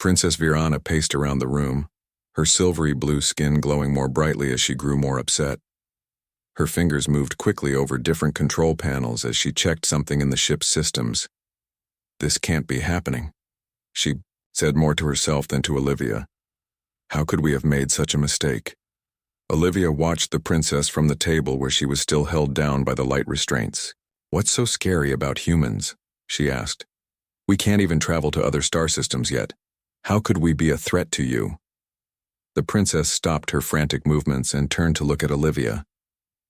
Princess Virana paced around the room, her silvery blue skin glowing more brightly as she grew more upset. Her fingers moved quickly over different control panels as she checked something in the ship's systems. This can't be happening, she said more to herself than to Olivia. How could we have made such a mistake? Olivia watched the princess from the table where she was still held down by the light restraints. What's so scary about humans? She asked. We can't even travel to other star systems yet. How could we be a threat to you? The princess stopped her frantic movements and turned to look at Olivia.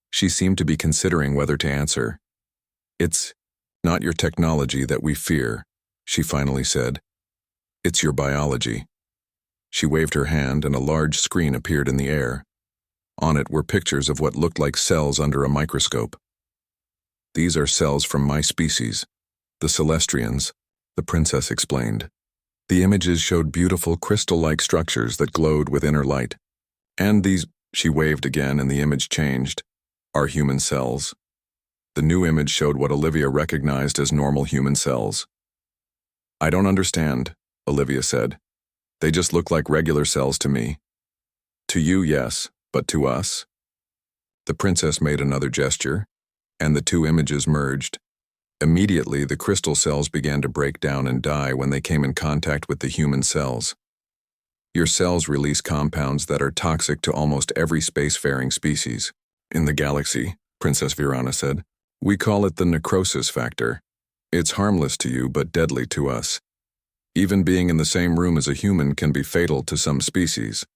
She seemed to be considering whether to answer. It's not your technology that we fear, she finally said. It's your biology. She waved her hand and a large screen appeared in the air. On it were pictures of what looked like cells under a microscope. These are cells from my species, the Celestrians, the princess explained. The images showed beautiful crystal-like structures that glowed with inner light. And these, she waved again and the image changed, are human cells. The new image showed what Olivia recognized as normal human cells. I don't understand, Olivia said. They just look like regular cells to me. To you, yes, but to us? The princess made another gesture, and the two images merged. Immediately, the crystal cells began to break down and die when they came in contact with the human cells. Your cells release compounds that are toxic to almost every spacefaring species in the galaxy, Princess Virana said. We call it the necrosis factor. It's harmless to you but deadly to us. Even being in the same room as a human can be fatal to some species.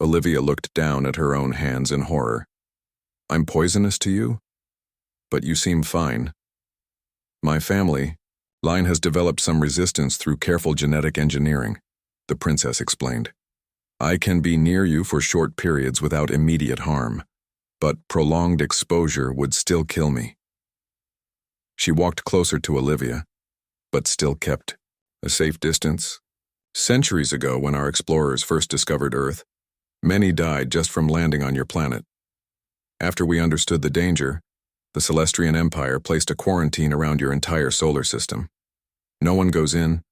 Olivia looked down at her own hands in horror. I'm poisonous to you? But you seem fine. My family, line has developed some resistance through careful genetic engineering, the princess explained. I can be near you for short periods without immediate harm, but prolonged exposure would still kill me. She walked closer to Olivia, but still kept a safe distance. Centuries ago, when our explorers first discovered Earth, many died just from landing on your planet. After we understood the danger, the Celestrian Empire placed a quarantine around your entire solar system. No one goes in,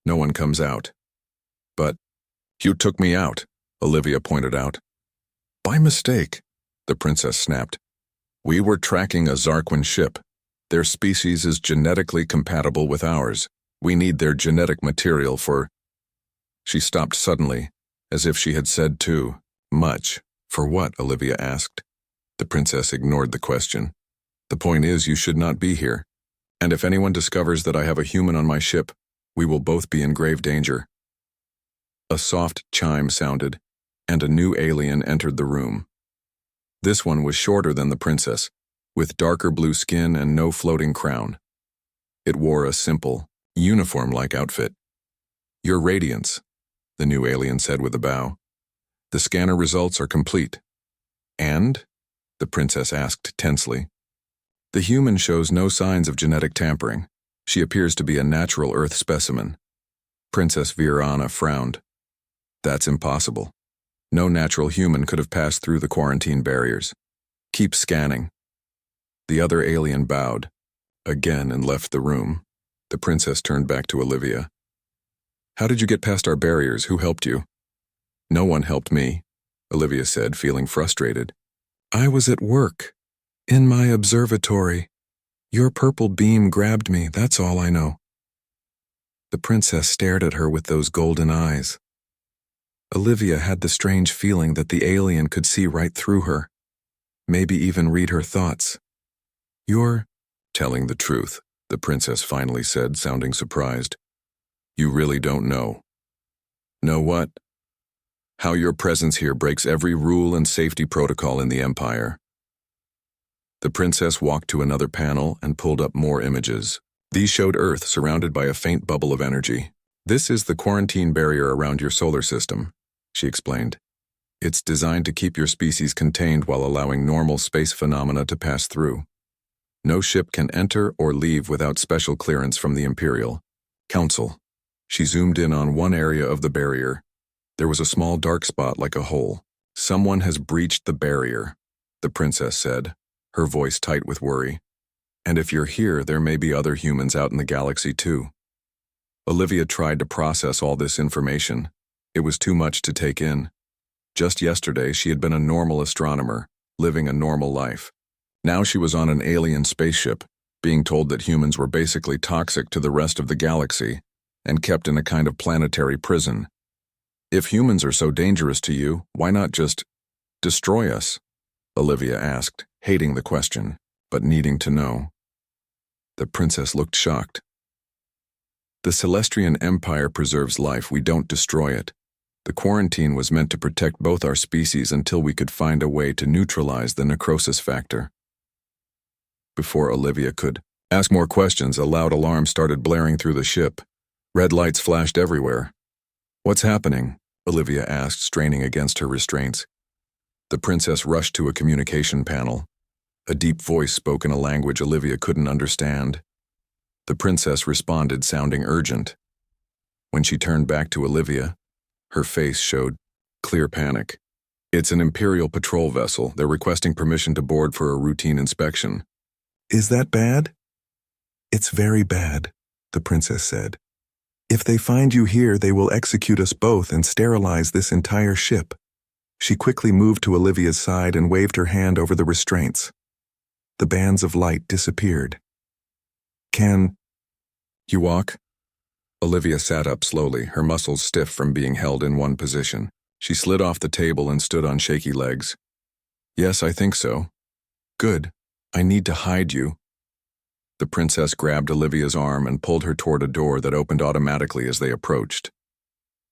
no one comes out. But you took me out, Olivia pointed out. By mistake, the princess snapped. We were tracking a Zarquin ship. Their species is genetically compatible with ours. We need their genetic material for... She stopped suddenly, as if she had said too much. For what? Olivia asked. The princess ignored the question. The point is, you should not be here. And if anyone discovers that I have a human on my ship, we will both be in grave danger. A soft chime sounded, and a new alien entered the room. This one was shorter than the princess, with darker blue skin and no floating crown. It wore a simple, uniform-like outfit. Your Radiance, the new alien said with a bow. The scanner results are complete. And? The princess asked tensely. The human shows no signs of genetic tampering. She appears to be a natural Earth specimen. Princess Virana frowned. That's impossible. No natural human could have passed through the quarantine barriers. Keep scanning. The other alien bowed, again, and left the room. The princess turned back to Olivia. How did you get past our barriers? Who helped you? No one helped me, Olivia said, feeling frustrated. I was at work. In my observatory. Your purple beam grabbed me, that's all I know. The princess stared at her with those golden eyes. Olivia had the strange feeling that the alien could see right through her, maybe even read her thoughts. You're telling the truth, the princess finally said, sounding surprised. You really don't know. Know what? How your presence here breaks every rule and safety protocol in the Empire. The princess walked to another panel and pulled up more images. These showed Earth surrounded by a faint bubble of energy. This is the quarantine barrier around your solar system, she explained. It's designed to keep your species contained while allowing normal space phenomena to pass through. No ship can enter or leave without special clearance from the Imperial Council. She zoomed in on one area of the barrier. There was a small dark spot like a hole. Someone has breached the barrier, the princess said, her voice tight with worry. And if you're here, there may be other humans out in the galaxy too. Olivia tried to process all this information. It was too much to take in. Just yesterday, she had been a normal astronomer, living a normal life. Now she was on an alien spaceship, being told that humans were basically toxic to the rest of the galaxy and kept in a kind of planetary prison. If humans are so dangerous to you, why not just destroy us? Olivia asked, hating the question, but needing to know. The princess looked shocked. The Celestian Empire preserves life, we don't destroy it. The quarantine was meant to protect both our species until we could find a way to neutralize the necrosis factor. Before Olivia could ask more questions, a loud alarm started blaring through the ship. Red lights flashed everywhere. What's happening? Olivia asked, straining against her restraints. The princess rushed to a communication panel. A deep voice spoke in a language Olivia couldn't understand. The princess responded, sounding urgent. When she turned back to Olivia, her face showed clear panic. It's an Imperial patrol vessel. They're requesting permission to board for a routine inspection. Is that bad? It's very bad, the princess said. If they find you here, they will execute us both and sterilize this entire ship. She quickly moved to Olivia's side and waved her hand over the restraints. The bands of light disappeared. Can you walk? Olivia sat up slowly, her muscles stiff from being held in one position. She slid off the table and stood on shaky legs. Yes, I think so. Good. I need to hide you. The princess grabbed Olivia's arm and pulled her toward a door that opened automatically as they approached.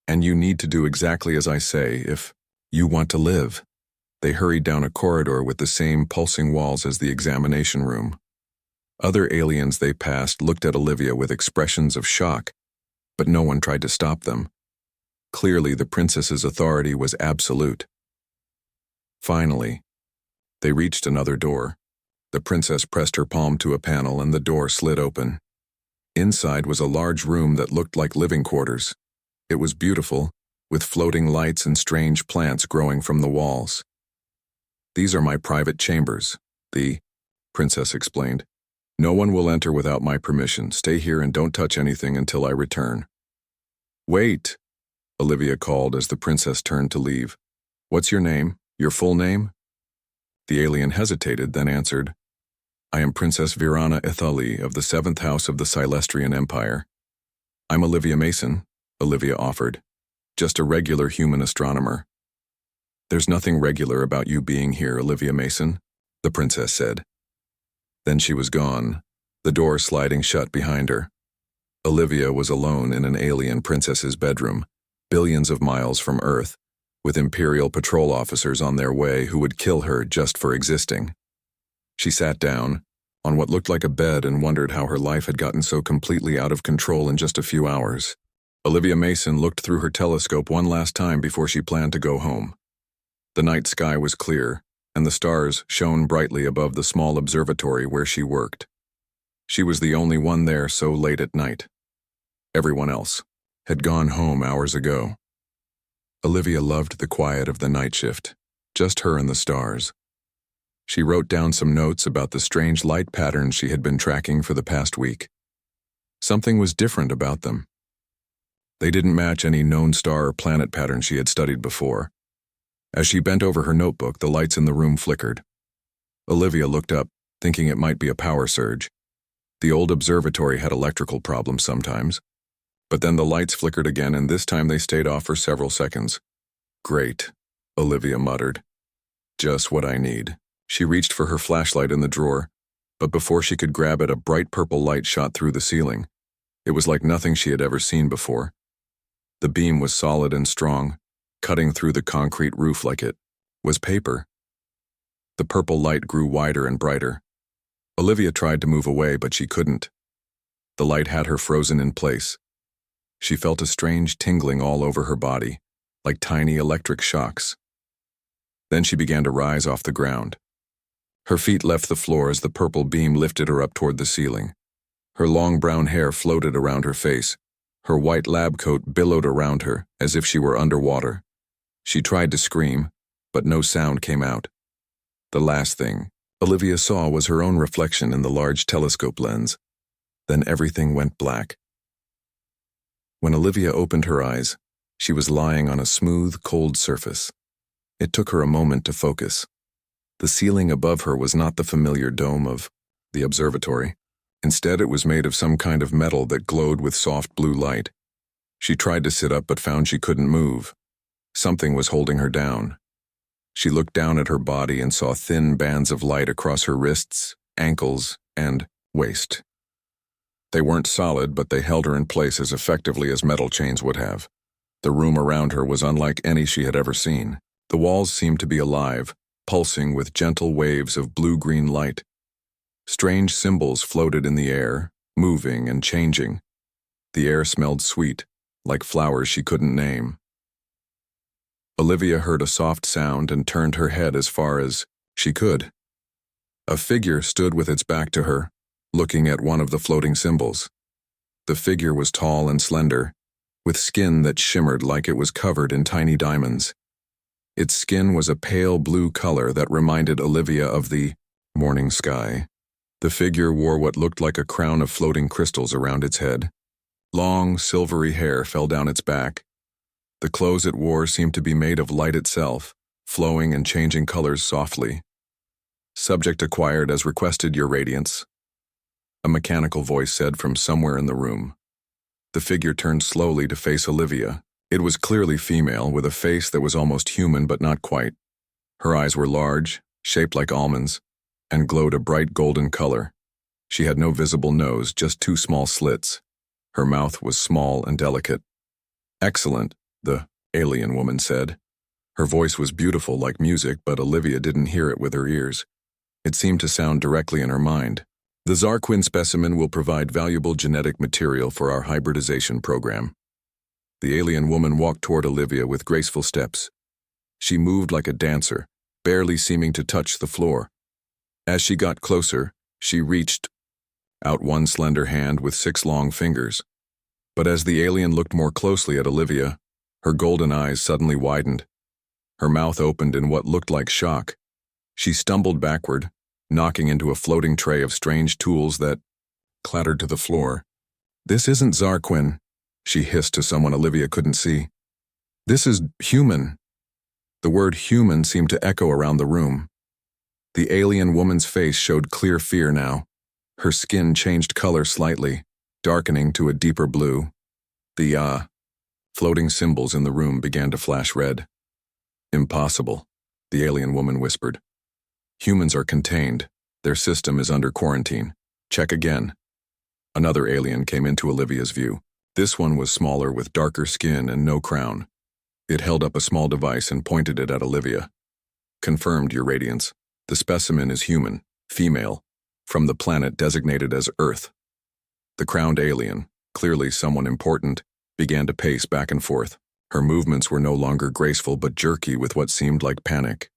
And you need to do exactly as I say if you want to live. They hurried down a corridor with the same pulsing walls as the examination room. Other aliens they passed looked at Olivia with expressions of shock, but no one tried to stop them. Clearly, the princess's authority was absolute. Finally, they reached another door. The princess pressed her palm to a panel and the door slid open. Inside was a large room that looked like living quarters. It was beautiful, with floating lights and strange plants growing from the walls. These are my private chambers, the princess explained. No one will enter without my permission. Stay here and don't touch anything until I return. Wait, Olivia called as the princess turned to leave. What's your name? Your full name? The alien hesitated, then answered, I am Princess Virana Ithali of the 7th House of the Celestian Empire. I'm Olivia Mason, Olivia offered. Just a regular human astronomer. There's nothing regular about you being here, Olivia Mason, the princess said. Then she was gone, the door sliding shut behind her. Olivia was alone in an alien princess's bedroom, billions of miles from Earth, with Imperial patrol officers on their way who would kill her just for existing. She sat down, on what looked like a bed, and wondered how her life had gotten so completely out of control in just a few hours. Olivia Mason looked through her telescope one last time before she planned to go home. The night sky was clear, and the stars shone brightly above the small observatory where she worked. She was the only one there so late at night. Everyone else had gone home hours ago. Olivia loved the quiet of the night shift, just her and the stars. She wrote down some notes about the strange light patterns she had been tracking for the past week. Something was different about them. They didn't match any known star or planet pattern she had studied before. As she bent over her notebook, the lights in the room flickered. Olivia looked up, thinking it might be a power surge. The old observatory had electrical problems sometimes. But then the lights flickered again, and this time they stayed off for several seconds. Great, Olivia muttered. Just what I need. She reached for her flashlight in the drawer, but before she could grab it, a bright purple light shot through the ceiling. It was like nothing she had ever seen before. The beam was solid and strong, cutting through the concrete roof like it was paper. The purple light grew wider and brighter. Olivia tried to move away, but she couldn't. The light had her frozen in place. She felt a strange tingling all over her body, like tiny electric shocks. Then she began to rise off the ground. Her feet left the floor as the purple beam lifted her up toward the ceiling. Her long brown hair floated around her face. Her white lab coat billowed around her as if she were underwater. She tried to scream, but no sound came out. The last thing Olivia saw was her own reflection in the large telescope lens. Then everything went black. When Olivia opened her eyes, she was lying on a smooth, cold surface. It took her a moment to focus. The ceiling above her was not the familiar dome of the observatory. Instead, it was made of some kind of metal that glowed with soft blue light. She tried to sit up but found she couldn't move. Something was holding her down. She looked down at her body and saw thin bands of light across her wrists, ankles, and waist. They weren't solid, but they held her in place as effectively as metal chains would have. The room around her was unlike any she had ever seen. The walls seemed to be alive, pulsing with gentle waves of blue-green light. Strange symbols floated in the air, moving and changing. The air smelled sweet, like flowers she couldn't name. Olivia heard a soft sound and turned her head as far as she could. A figure stood with its back to her, looking at one of the floating symbols. The figure was tall and slender, with skin that shimmered like it was covered in tiny diamonds. Its skin was a pale blue color that reminded Olivia of the morning sky. The figure wore what looked like a crown of floating crystals around its head. Long, silvery hair fell down its back. The clothes it wore seemed to be made of light itself, flowing and changing colors softly. Subject acquired as requested, Your Radiance, a mechanical voice said from somewhere in the room. The figure turned slowly to face Olivia. It was clearly female, with a face that was almost human but not quite. Her eyes were large, shaped like almonds, and glowed a bright golden color. She had no visible nose, just two small slits. Her mouth was small and delicate. Excellent, the alien woman said. Her voice was beautiful like music, but Olivia didn't hear it with her ears. It seemed to sound directly in her mind. The Zarquin specimen will provide valuable genetic material for our hybridization program. The alien woman walked toward Olivia with graceful steps. She moved like a dancer, barely seeming to touch the floor. As she got closer, she reached out one slender hand with 6 long fingers. But as the alien looked more closely at Olivia, her golden eyes suddenly widened. Her mouth opened in what looked like shock. She stumbled backward, knocking into a floating tray of strange tools that clattered to the floor. "This isn't Zarquin," she hissed to someone Olivia couldn't see. "This is human." The word human seemed to echo around the room. The alien woman's face showed clear fear now. Her skin changed color slightly, darkening to a deeper blue. The floating symbols in the room began to flash red. "Impossible," the alien woman whispered. "Humans are contained. Their system is under quarantine. Check again." Another alien came into Olivia's view. This one was smaller with darker skin and no crown. It held up a small device and pointed it at Olivia. "Confirmed, Your Radiance. The specimen is human, female, from the planet designated as Earth." The crowned alien, clearly someone important, began to pace back and forth. Her movements were no longer graceful but jerky with what seemed like panic.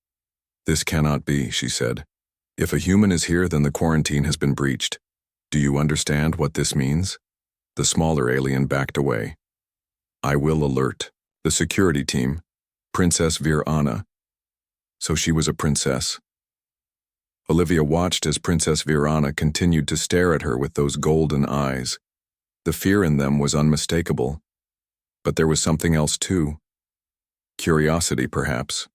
"This cannot be," she said. "If a human is here, then the quarantine has been breached. Do you understand what this means?" The smaller alien backed away. "I will alert the security team, Princess Virana." So she was a princess. Olivia watched as Princess Virana continued to stare at her with those golden eyes. The fear in them was unmistakable. But there was something else too. Curiosity, perhaps.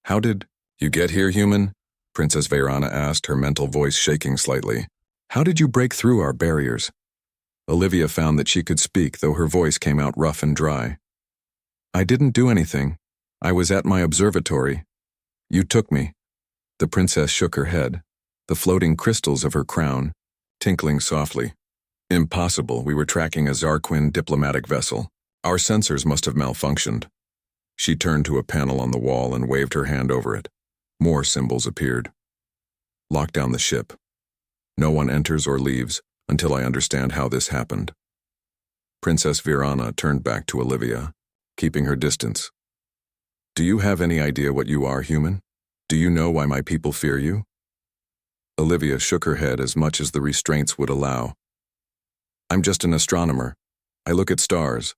"How did you get here, human?" Princess Virana asked, her mental voice shaking slightly. "How did you break through our barriers?" Olivia found that she could speak, though her voice came out rough and dry. "I didn't do anything. I was at my observatory. You took me." The princess shook her head, the floating crystals of her crown tinkling softly. "Impossible. We were tracking a Zarquin diplomatic vessel. Our sensors must have malfunctioned." She turned to a panel on the wall and waved her hand over it. More symbols appeared. "Lock down the ship. No one enters or leaves until I understand how this happened." Princess Virana turned back to Olivia, keeping her distance. "Do you have any idea what you are, human? Do you know why my people fear you?" Olivia shook her head as much as the restraints would allow. "I'm just an astronomer. I look at stars.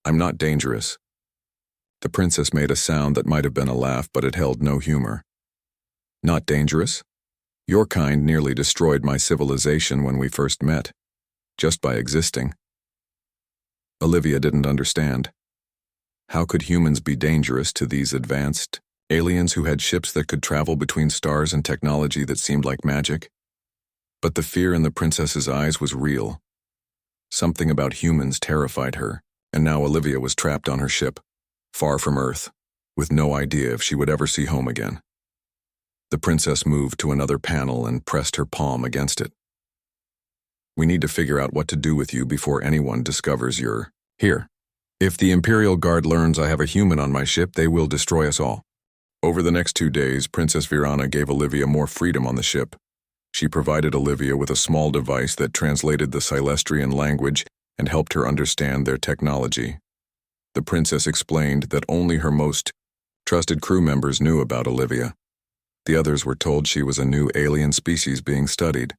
I'm not dangerous." The princess made a sound that might have been a laugh, but it held no humor. "Not dangerous? Your kind nearly destroyed my civilization when we first met, just by existing." Olivia didn't understand. How could humans be dangerous to these advanced aliens who had ships that could travel between stars and technology that seemed like magic? But the fear in the princess's eyes was real. Something about humans terrified her, and now Olivia was trapped on her ship, far from Earth, with no idea if she would ever see home again. The princess moved to another panel and pressed her palm against it. We need to figure out what to do with you before anyone discovers you're here. If the Imperial Guard learns I have a human on my ship, they will destroy us all. Over the next 2 days, Princess Virana gave Olivia more freedom on the ship. She provided Olivia with a small device that translated the Celestrian language and helped her understand their technology. The princess explained that only her most trusted crew members knew about Olivia. The others were told she was a new alien species being studied.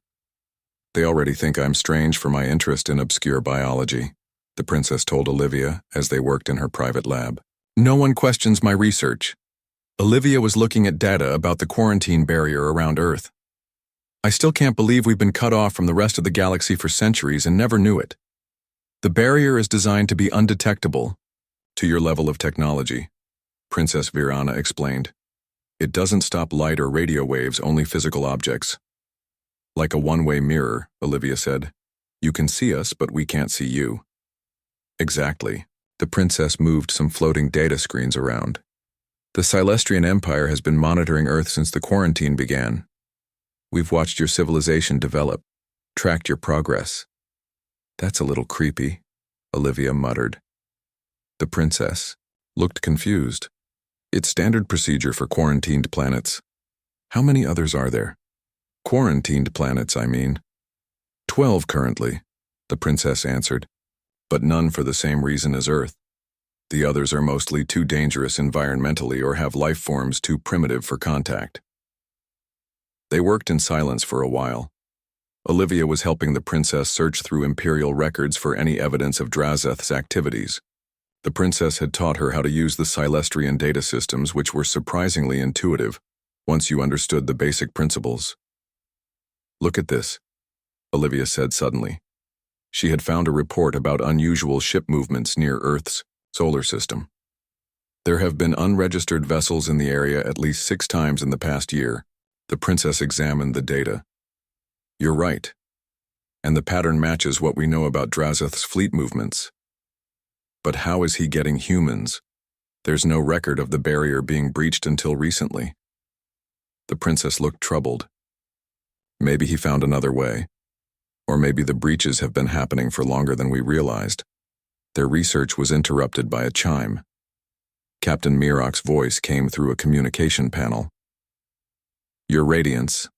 They already think I'm strange for my interest in obscure biology, the princess told Olivia as they worked in her private lab. No one questions my research. Olivia was looking at data about the quarantine barrier around Earth. I still can't believe we've been cut off from the rest of the galaxy for centuries and never knew it. The barrier is designed to be undetectable to your level of technology, Princess Virana explained. It doesn't stop light or radio waves, only physical objects. Like a one-way mirror, Olivia said. You can see us, but we can't see you. Exactly. The princess moved some floating data screens around. The Celestrian Empire has been monitoring Earth since the quarantine began. We've watched your civilization develop, tracked your progress. That's a little creepy, Olivia muttered. The princess looked confused. It's standard procedure for quarantined planets. How many others are there? Quarantined planets, I mean. 12 currently, the princess answered, but none for the same reason as Earth. The others are mostly too dangerous environmentally or have life forms too primitive for contact. They worked in silence for a while. Olivia was helping the princess search through Imperial records for any evidence of Drazeth's activities. The princess had taught her how to use the Celestrian data systems, which were surprisingly intuitive once you understood the basic principles. Look at this, Olivia said suddenly. She had found a report about unusual ship movements near Earth's solar system. There have been unregistered vessels in the area at least 6 times in the past year. The princess examined the data. You're right. And the pattern matches what we know about Drazeth's fleet movements. But how is he getting humans? There's no record of the barrier being breached until recently. The princess looked troubled. Maybe he found another way. Or maybe the breaches have been happening for longer than we realized. Their research was interrupted by a chime. Captain Mirok's voice came through a communication panel. Your Radiance,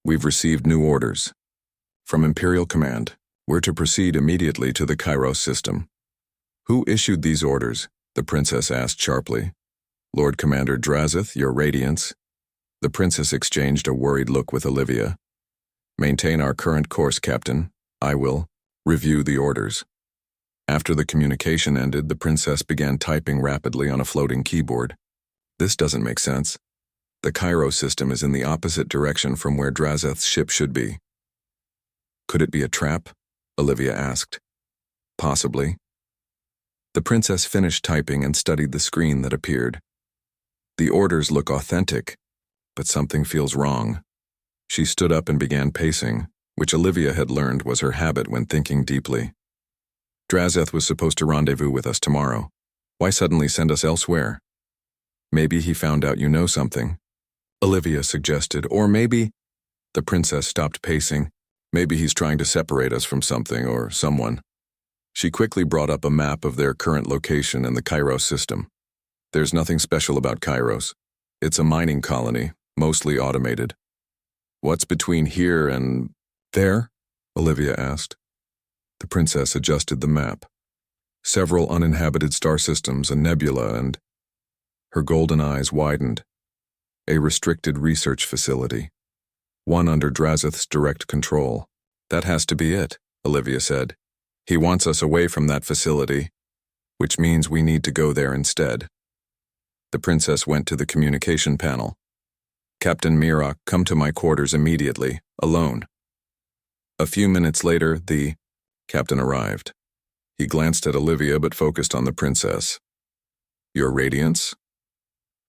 we've received new orders. From Imperial Command, we're to proceed immediately to the Kairos system. Who issued these orders? The princess asked sharply. Lord Commander Drazeth, Your Radiance. The princess exchanged a worried look with Olivia. Maintain our current course, Captain. I will review the orders. After the communication ended, the princess began typing rapidly on a floating keyboard. This doesn't make sense. The Kairos system is in the opposite direction from where Drazeth's ship should be. Could it be a trap? Olivia asked. Possibly. The princess finished typing and studied the screen that appeared. The orders look authentic, but something feels wrong. She stood up and began pacing, which Olivia had learned was her habit when thinking deeply. Drazeth was supposed to rendezvous with us tomorrow. Why suddenly send us elsewhere? Maybe he found out you know something, Olivia suggested, or maybe... The princess stopped pacing. Maybe he's trying to separate us from something or someone. She quickly brought up a map of their current location in the Kairos system. There's nothing special about Kairos. It's a mining colony, mostly automated. What's between here and there? Olivia asked. The princess adjusted the map. Several uninhabited star systems, a nebula, and... Her golden eyes widened. A restricted research facility. One under Drazeth's direct control. That has to be it, Olivia said. He wants us away from that facility, which means we need to go there instead. The princess went to the communication panel. Captain Mirok, come to my quarters immediately, alone. A few minutes later, the captain arrived. He glanced at Olivia but focused on the princess. Your radiance?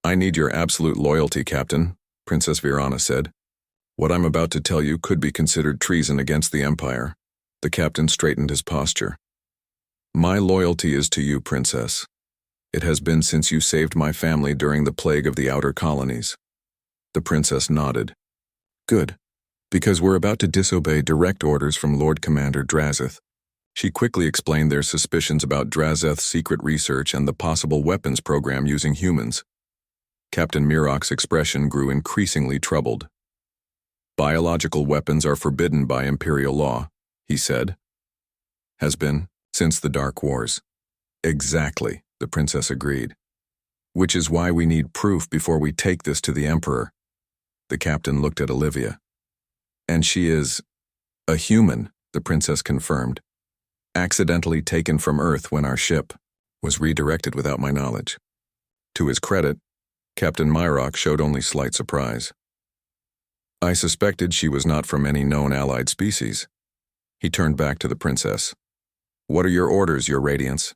I need your absolute loyalty, Captain, Princess Virana said. What I'm about to tell you could be considered treason against the Empire. The captain straightened his posture. My loyalty is to you, Princess. It has been since you saved my family during the plague of the outer colonies. The princess nodded. Good, because we're about to disobey direct orders from Lord Commander Drazeth. She quickly explained their suspicions about Drazeth's secret research and the possible weapons program using humans. Captain Mirok's expression grew increasingly troubled. Biological weapons are forbidden by Imperial law, he said. Has been, since the Dark Wars. Exactly, the princess agreed. Which is why we need proof before we take this to the Emperor. The captain looked at Olivia. And she is a human, the princess confirmed. Accidentally taken from Earth when our ship was redirected without my knowledge. To his credit, Captain Mirok showed only slight surprise. I suspected she was not from any known allied species. He turned back to the princess. What are your orders, Your Radiance?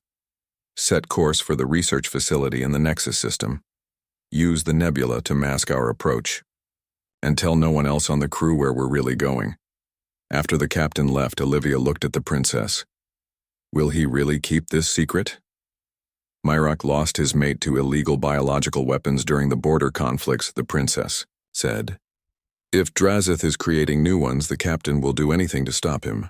Set course for the research facility in the Nexus system. Use the nebula to mask our approach. And tell no one else on the crew where we're really going. After the captain left, Olivia looked at the princess. Will he really keep this secret? Mirok lost his mate to illegal biological weapons during the border conflicts, the princess said. If Drazeth is creating new ones, the captain will do anything to stop him.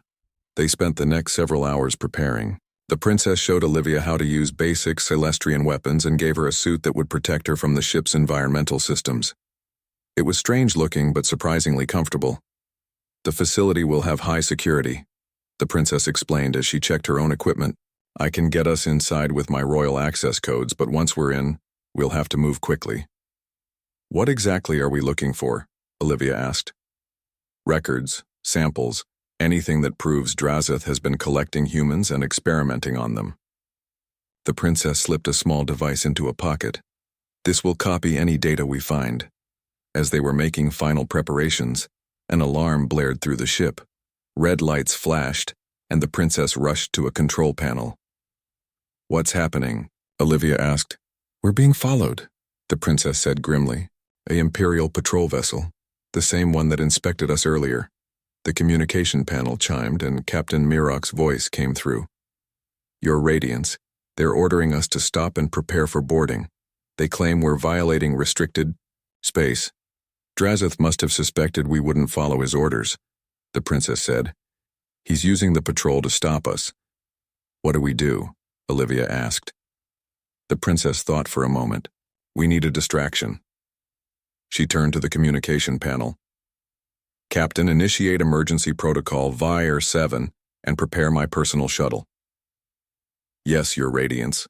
They spent the next several hours preparing. The princess showed Olivia how to use basic Celestrian weapons and gave her a suit that would protect her from the ship's environmental systems. It was strange looking but surprisingly comfortable. The facility will have high security, the princess explained as she checked her own equipment. I can get us inside with my royal access codes, but once we're in, we'll have to move quickly. What exactly are we looking for? Olivia asked. Records, samples, anything that proves Drazeth has been collecting humans and experimenting on them. The princess slipped a small device into a pocket. This will copy any data we find. As they were making final preparations, an alarm blared through the ship. Red lights flashed, and the princess rushed to a control panel. What's happening? Olivia asked. We're being followed, the princess said grimly. An Imperial patrol vessel, the same one that inspected us earlier. The communication panel chimed and Captain Mirok's voice came through. Your Radiance, they're ordering us to stop and prepare for boarding. They claim we're violating restricted space. Drazeth must have suspected we wouldn't follow his orders, the princess said. He's using the patrol to stop us. What do we do? Olivia asked. The princess thought for a moment. We need a distraction. She turned to the communication panel. Captain, initiate emergency protocol VIR 7 and prepare my personal shuttle. Yes, Your Radiance.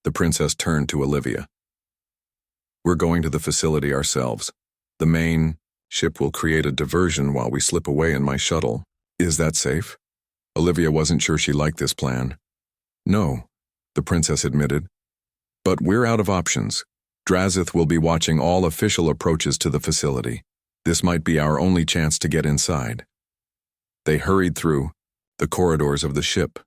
The princess turned to Olivia. We're going to the facility ourselves. The main ship will create a diversion while we slip away in my shuttle. Is that safe? Olivia wasn't sure she liked this plan. No, the princess admitted. But we're out of options. Drazeth will be watching all official approaches to the facility. This might be our only chance to get inside. They hurried through the corridors of the ship.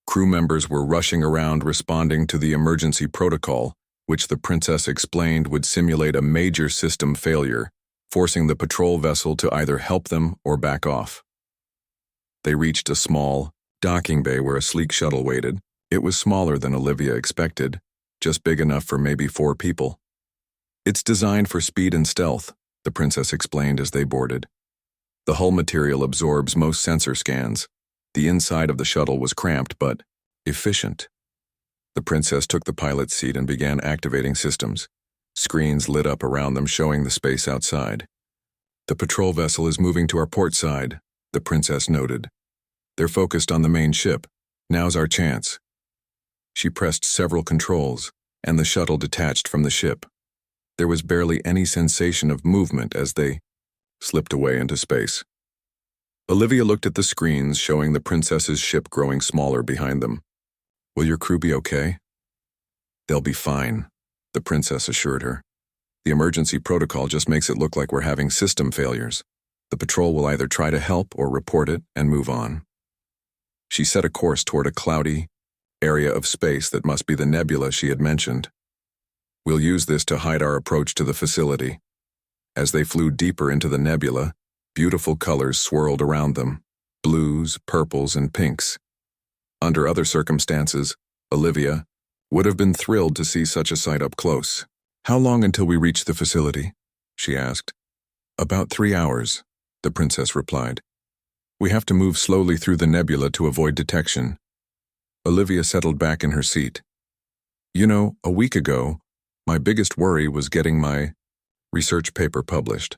Crew members were rushing around responding to the emergency protocol, which the princess explained would simulate a major system failure, forcing the patrol vessel to either help them or back off. They reached a small docking bay where a sleek shuttle waited. It was smaller than Olivia expected, just big enough for maybe 4 people. It's designed for speed and stealth, the princess explained as they boarded. The hull material absorbs most sensor scans. The inside of the shuttle was cramped but efficient. The princess took the pilot's seat and began activating systems. Screens lit up around them showing the space outside. The patrol vessel is moving to our port side, the princess noted. They're focused on the main ship. Now's our chance. She pressed several controls, and the shuttle detached from the ship. There was barely any sensation of movement as they slipped away into space. Olivia looked at the screens showing the princess's ship growing smaller behind them. Will your crew be okay? They'll be fine, the princess assured her. The emergency protocol just makes it look like we're having system failures. The patrol will either try to help or report it and move on. She set a course toward a cloudy area of space that must be the nebula she had mentioned. We'll use this to hide our approach to the facility. As they flew deeper into the nebula, beautiful colors swirled around them, blues, purples, and pinks. Under other circumstances, Olivia would have been thrilled to see such a sight up close. "How long until we reach the facility?" she asked. "About 3 hours," the princess replied. "We have to move slowly through the nebula to avoid detection." Olivia settled back in her seat. "You know, a week ago, my biggest worry was getting my research paper published.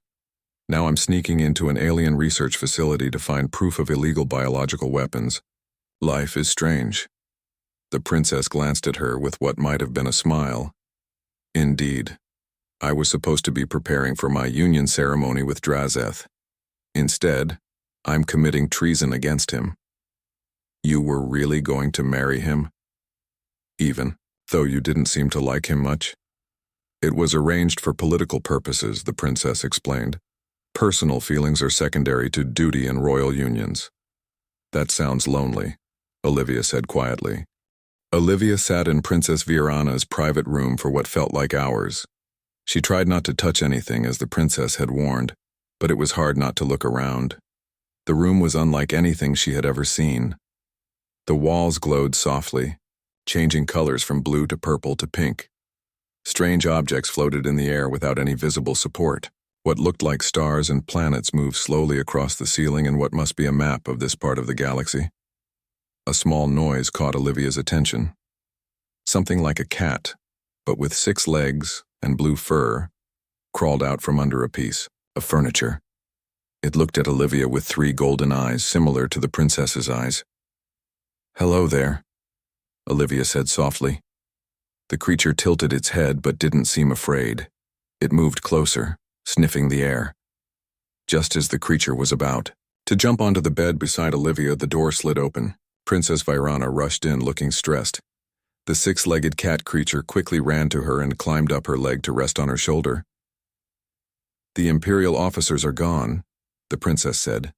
Now I'm sneaking into an alien research facility to find proof of illegal biological weapons. Life is strange." The princess glanced at her with what might have been a smile. "Indeed. I was supposed to be preparing for my union ceremony with Drazeth. Instead, I'm committing treason against him." "You were really going to marry him? Even though you didn't seem to like him much?" "It was arranged for political purposes," the princess explained. "Personal feelings are secondary to duty in royal unions." "That sounds lonely," Olivia said quietly. Olivia sat in Princess Virana's private room for what felt like hours. She tried not to touch anything, as the princess had warned, but it was hard not to look around. The room was unlike anything she had ever seen. The walls glowed softly, changing colors from blue to purple to pink. Strange objects floated in the air without any visible support. What looked like stars and planets moved slowly across the ceiling in what must be a map of this part of the galaxy. A small noise caught Olivia's attention. Something like a cat, but with 6 legs and blue fur, crawled out from under a piece of furniture. It looked at Olivia with 3 golden eyes, similar to the princess's eyes. "Hello there," Olivia said softly. The creature tilted its head but didn't seem afraid. It moved closer, sniffing the air. Just as the creature was about to jump onto the bed beside Olivia, the door slid open. Princess Virana rushed in, looking stressed. The 6-legged cat creature quickly ran to her and climbed up her leg to rest on her shoulder. "The Imperial officers are gone," the princess said.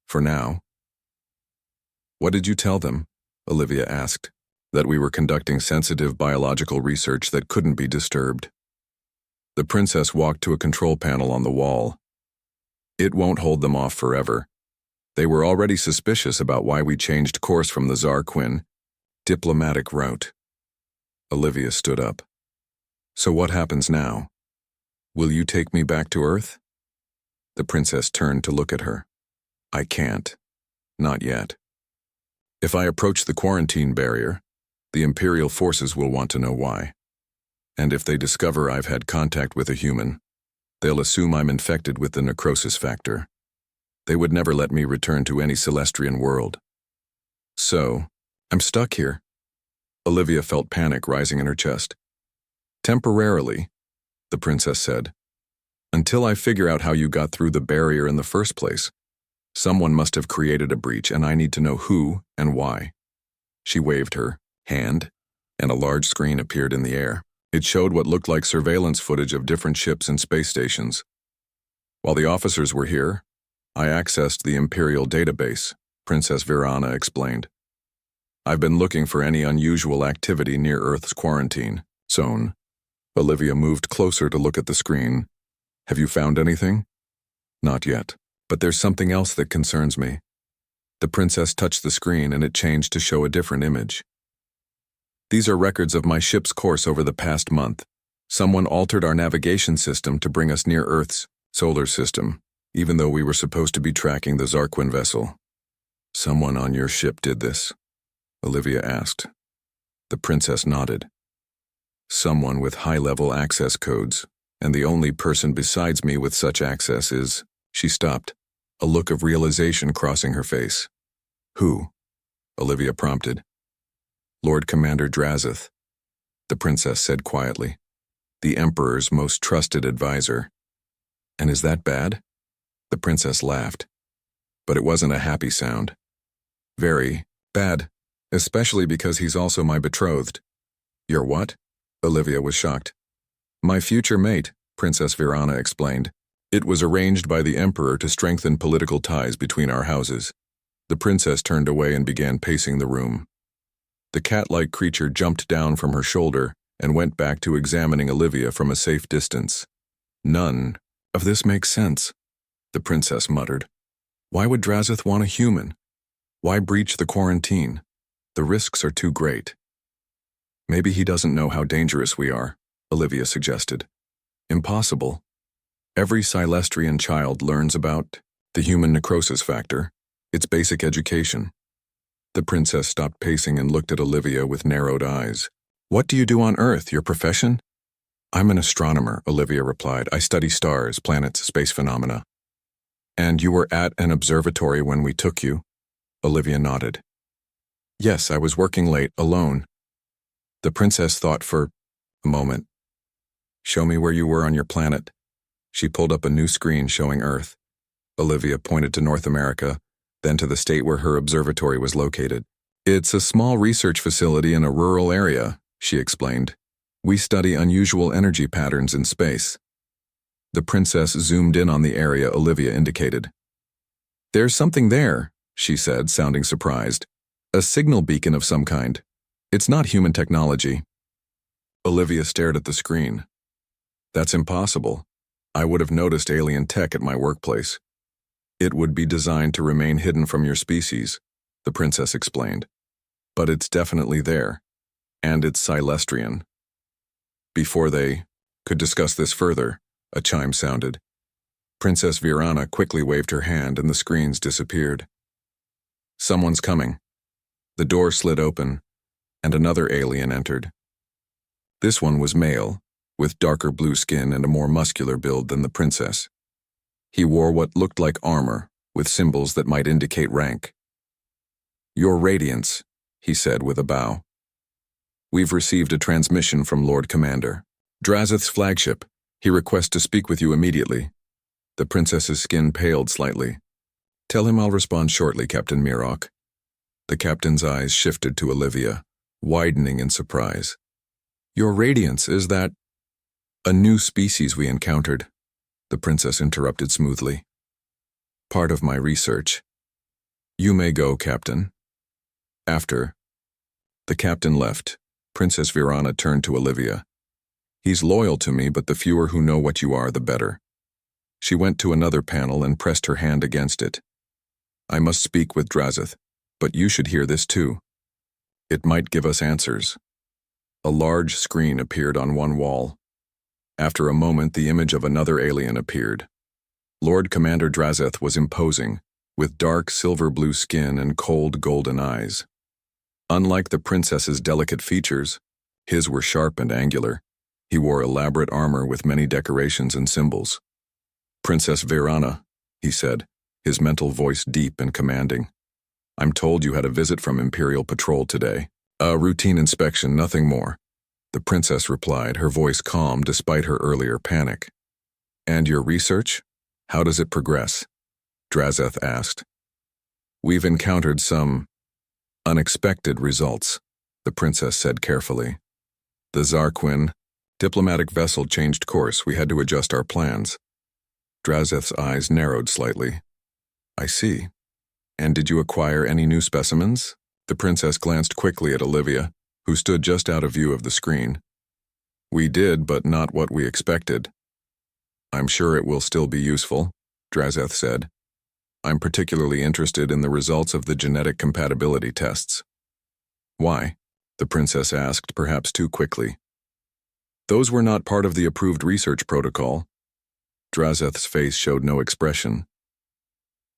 "For now." "What did you tell them?" Olivia asked. "That we were conducting sensitive biological research that couldn't be disturbed." The princess walked to a control panel on the wall. "It won't hold them off forever. They were already suspicious about why we changed course from the Zarquin diplomatic route." Olivia stood up. "So what happens now? Will you take me back to Earth?" The princess turned to look at her. "I can't. Not yet. If I approach the quarantine barrier, the Imperial forces will want to know why. And if they discover I've had contact with a human, they'll assume I'm infected with the necrosis factor. They would never let me return to any Celestian world. So, I'm stuck here." Olivia felt panic rising in her chest. "Temporarily," the princess said. "Until I figure out how you got through the barrier in the first place. Someone must have created a breach, and I need to know who and why." She waved her hand, and a large screen appeared in the air. It showed what looked like surveillance footage of different ships and space stations. "While the officers were here, I accessed the Imperial database," Princess Virana explained. "I've been looking for any unusual activity near Earth's quarantine zone." Olivia moved closer to look at the screen. "Have you found anything?" "Not yet, but there's something else that concerns me." The princess touched the screen and it changed to show a different image. "These are records of my ship's course over the past month. Someone altered our navigation system to bring us near Earth's solar system, even though we were supposed to be tracking the Zarquin vessel." "Someone on your ship did this?" Olivia asked. The princess nodded. "Someone with high-level access codes, and the only person besides me with such access is—" She stopped, a look of realization crossing her face. "Who?" Olivia prompted. "Lord Commander Drazeth," the princess said quietly. "The Emperor's most trusted advisor." "And is that bad?" The princess laughed. But it wasn't a happy sound. "Very bad, especially because he's also my betrothed." "Your what?" Olivia was shocked. "My future mate," Princess Virana explained. "It was arranged by the Emperor to strengthen political ties between our houses. The princess turned away and began pacing the room. The cat-like creature jumped down from her shoulder and went back to examining Olivia from a safe distance. None of this makes sense, the princess muttered. Why would Drazeth want a human? Why breach the quarantine? The risks are too great. Maybe he doesn't know how dangerous we are, Olivia suggested. Impossible. Every Silestrian child learns about the human necrosis factor. It's basic education. The princess stopped pacing and looked at Olivia with narrowed eyes. What do you do on Earth, your profession? I'm an astronomer, Olivia replied. I study stars, planets, space phenomena. And you were at an observatory when we took you? Olivia nodded. Yes, I was working late, alone. The princess thought for a moment. Show me where you were on your planet. She pulled up a new screen showing Earth. Olivia pointed to North America, then to the state where her observatory was located. It's a small research facility in a rural area, she explained. We study unusual energy patterns in space. The princess zoomed in on the area Olivia indicated. There's something there, she said, sounding surprised. A signal beacon of some kind. It's not human technology. Olivia stared at the screen. That's impossible. I would have noticed alien tech at my workplace. It would be designed to remain hidden from your species, the princess explained. But it's definitely there, and it's Silestrian. Before they could discuss this further, a chime sounded. Princess Virana quickly waved her hand and the screens disappeared. Someone's coming. The door slid open, and another alien entered. This one was male, with darker blue skin and a more muscular build than the princess. He wore what looked like armor, with symbols that might indicate rank. Your Radiance, he said with a bow. We've received a transmission from Lord Commander. Drazeth's flagship. He requests to speak with you immediately. The princess's skin paled slightly. Tell him I'll respond shortly, Captain Mirok. The captain's eyes shifted to Olivia, widening in surprise. Your Radiance, is that a new species we encountered? The princess interrupted smoothly. Part of my research. You may go, Captain. After the captain left, Princess Virana turned to Olivia. He's loyal to me, but the fewer who know what you are, the better. She went to another panel and pressed her hand against it. I must speak with Drazeth, but you should hear this too. It might give us answers. A large screen appeared on one wall. After a moment, the image of another alien appeared. Lord Commander Drazeth was imposing, with dark silver-blue skin and cold golden eyes. Unlike the princess's delicate features, his were sharp and angular. He wore elaborate armor with many decorations and symbols. Princess Virana, he said, his mental voice deep and commanding. I'm told you had a visit from Imperial Patrol today. A routine inspection, nothing more. The princess replied, her voice calm despite her earlier panic. And your research? How does it progress? Drazeth asked. We've encountered some unexpected results, the princess said carefully. The Zarquin diplomatic vessel changed course. We had to adjust our plans. Drazeth's eyes narrowed slightly. I see. And did you acquire any new specimens? The princess glanced quickly at Olivia, who stood just out of view of the screen. We did, but not what we expected. I'm sure it will still be useful, Drazeth said. I'm particularly interested in the results of the genetic compatibility tests. Why? The princess asked, perhaps too quickly. Those were not part of the approved research protocol. Drazeth's face showed no expression.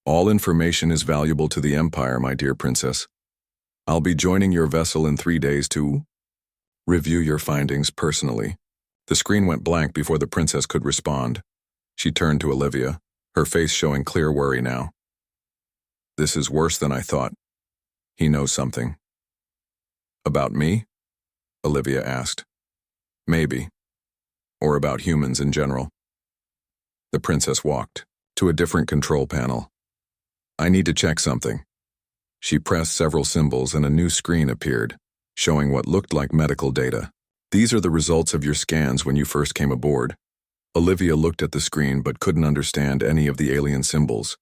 All information is valuable to the Empire, my dear princess. I'll be joining your vessel in 3 days to review your findings personally. The screen went blank before the princess could respond. She turned to Olivia, her face showing clear worry now. This is worse than I thought. He knows something. About me? Olivia asked. Maybe. Or about humans in general. The princess walked to a different control panel. I need to check something. She pressed several symbols and a new screen appeared, showing what looked like medical data. These are the results of your scans when you first came aboard. Olivia looked at the screen but couldn't understand any of the alien symbols.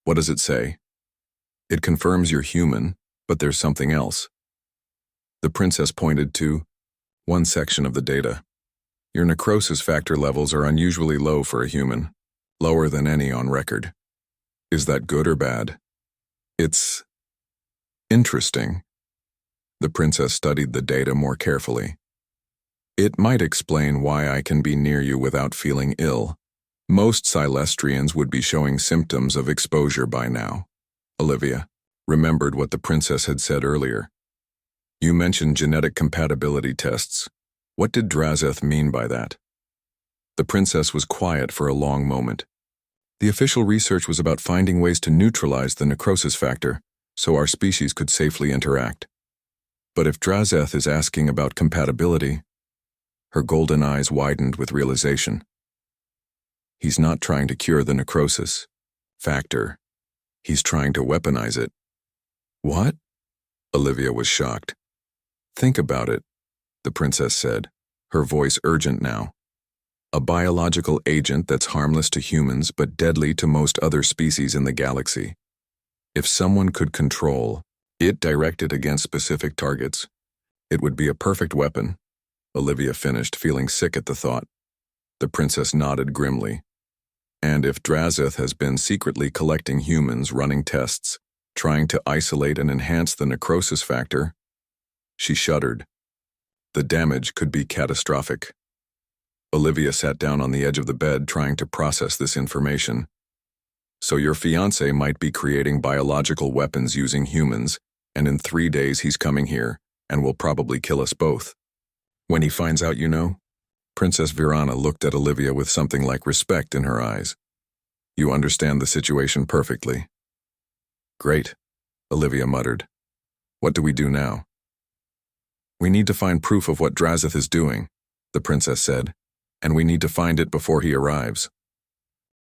What does it say? It confirms you're human, but there's something else. The princess pointed to one section of the data. Your necrosis factor levels are unusually low for a human, lower than any on record. Is that good or bad? It's interesting. The princess studied the data more carefully. It might explain why I can be near you without feeling ill. Most Celestrians would be showing symptoms of exposure by now. Olivia remembered what the princess had said earlier. You mentioned genetic compatibility tests. What did Drazeth mean by that? The princess was quiet for a long moment. The official research was about finding ways to neutralize the necrosis factor so our species could safely interact. But if Drazeth is asking about compatibility, her golden eyes widened with realization. He's not trying to cure the necrosis factor. He's trying to weaponize it. What? Olivia was shocked. Think about it, the princess said, her voice urgent now. A biological agent that's harmless to humans but deadly to most other species in the galaxy. If someone could control it directed against specific targets, it would be a perfect weapon. Olivia finished, feeling sick at the thought. The princess nodded grimly. And if Drazeth has been secretly collecting humans, running tests, trying to isolate and enhance the necrosis factor, she shuddered. The damage could be catastrophic. Olivia sat down on the edge of the bed, trying to process this information. So your fiancé might be creating biological weapons using humans, and in 3 days he's coming here, and will probably kill us both. When he finds out, you know? Princess Virana looked at Olivia with something like respect in her eyes. You understand the situation perfectly. Great, Olivia muttered. What do we do now? We need to find proof of what Drazeth is doing, the princess said, and we need to find it before he arrives.